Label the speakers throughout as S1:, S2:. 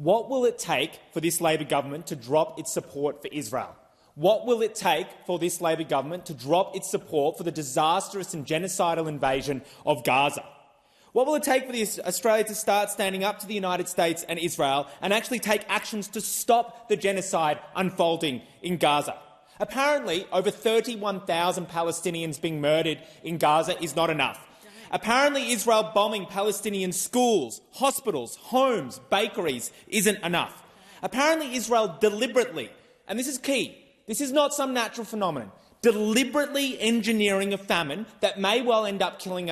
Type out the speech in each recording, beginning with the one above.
S1: what will it take for this Labor government to drop its support for Israel? What will it take for this Labor government to drop its support for the disastrous and genocidal invasion of Gaza? What will it take for Australia to start standing up to the United States and Israel and actually take actions to stop the genocide unfolding in Gaza? Apparently, over 31,000 Palestinians being murdered in Gaza is not enough. Apparently, Israel bombing Palestinian schools, hospitals, homes, bakeries isn't enough. Apparently, Israel deliberately, and this is key, this is not some natural phenomenon, deliberately engineering a famine that may well end up killing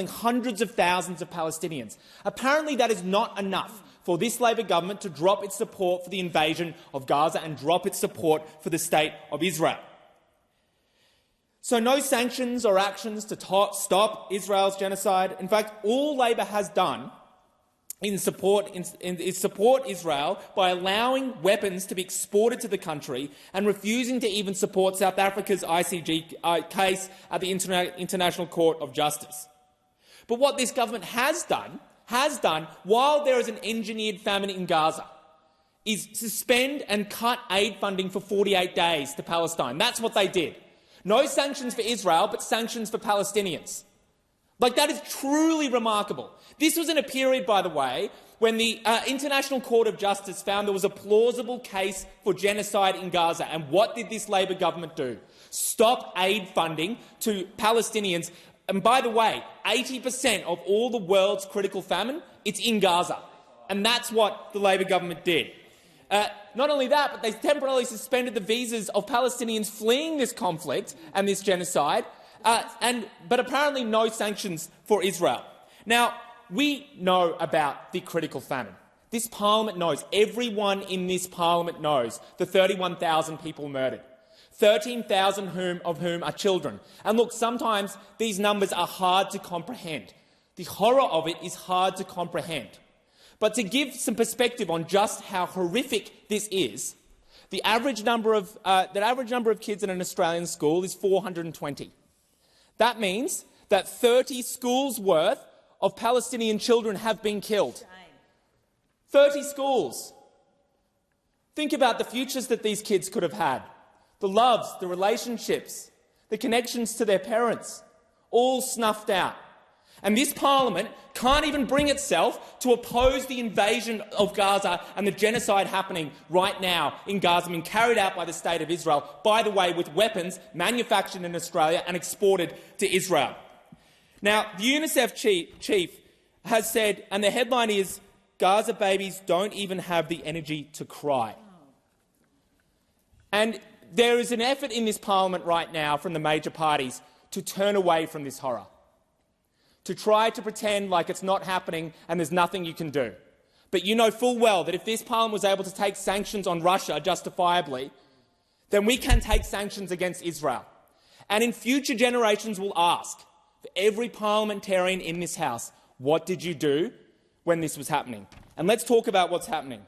S1: hundreds of thousands of Palestinians. Apparently, that is not enough for this Labor government to drop its support for the invasion of Gaza and drop its support for the State of Israel. So no sanctions or actions to stop Israel's genocide. In fact, all Labor has done is support Israel by allowing weapons to be exported to the country and refusing to even support South Africa's ICJ case at the International Court of Justice. But what this government has done while there is an engineered famine in Gaza is suspend and cut aid funding for 48 days to Palestine. That's what they did. No sanctions for Israel, but sanctions for Palestinians. That is truly remarkable. This was in a period, by the way, when the International Court of Justice found there was a plausible case for genocide in Gaza. And what did this Labor government do? Stop aid funding to Palestinians. And by the way, 80% of all the world's critical famine, it's in Gaza. And that's what the Labor government did. Not only that, but they temporarily suspended the visas of Palestinians fleeing this conflict and this genocide, but apparently no sanctions for Israel. Now, we know about the critical famine. This parliament knows, everyone in this parliament knows, the 31,000 people murdered, 13,000 of whom are children. And look, sometimes these numbers are hard to comprehend. The horror of it is hard to comprehend. But to give some perspective on just how horrific this is, the average number of kids in an Australian school is 420. That means that 30 schools' worth of Palestinian children have been killed. 30 schools. Think about the futures that these kids could have had. The loves, the relationships, the connections to their parents, all snuffed out. And this parliament can't even bring itself to oppose the invasion of Gaza and the genocide happening right now in Gaza, being carried out by the State of Israel, by the way, with weapons manufactured in Australia and exported to Israel. Now, the UNICEF chief has said, and the headline is, Gaza babies don't even have the energy to cry. And there is an effort in this parliament right now from the major parties to turn away from this horror, to try to pretend like it's not happening and there's nothing you can do. But you know full well that if this parliament was able to take sanctions on Russia justifiably, then we can take sanctions against Israel. And in future generations will ask, for every parliamentarian in this House, what did you do when this was happening? And let's talk about what's happening.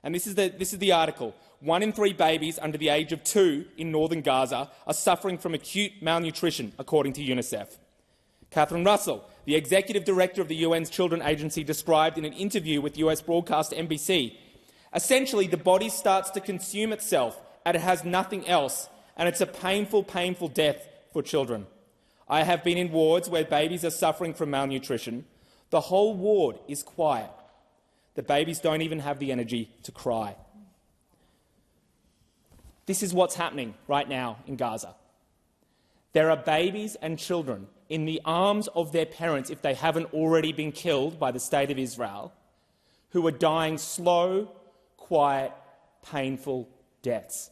S1: And this is the article. 1 in 3 babies under the age of 2 in northern Gaza are suffering from acute malnutrition, according to UNICEF. Catherine Russell, the executive director of the UN's Children Agency, described in an interview with US broadcaster NBC, essentially the body starts to consume itself and it has nothing else, and it's a painful, painful death for children. I have been in wards where babies are suffering from malnutrition. The whole ward is quiet. The babies don't even have the energy to cry. This is what's happening right now in Gaza. There are babies and children in the arms of their parents, if they haven't already been killed by the State of Israel, who are dying slow, quiet, painful deaths.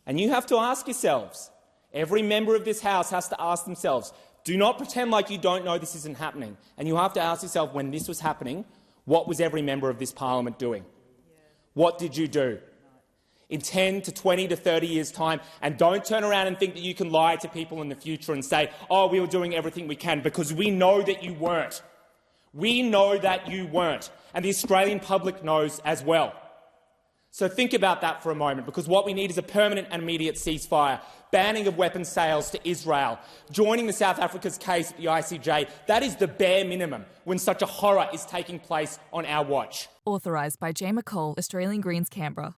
S1: And you have to ask yourselves, every member of this House has to ask themselves, do not pretend like you don't know this isn't happening. And you have to ask yourself, when this was happening, what was every member of this parliament doing? What did you do? In 10 to 20 to 30 years' time, and don't turn around and think that you can lie to people in the future and say, oh, we were doing everything we can, because we know that you weren't. We know that you weren't, and the Australian public knows as well. So think about that for a moment, because what we need is a permanent and immediate ceasefire, banning of weapons sales to Israel, joining the South Africa's case at the ICJ. That is the bare minimum when such a horror is taking place on our watch.
S2: Authorised by Jay McCall, Australian Greens, Canberra.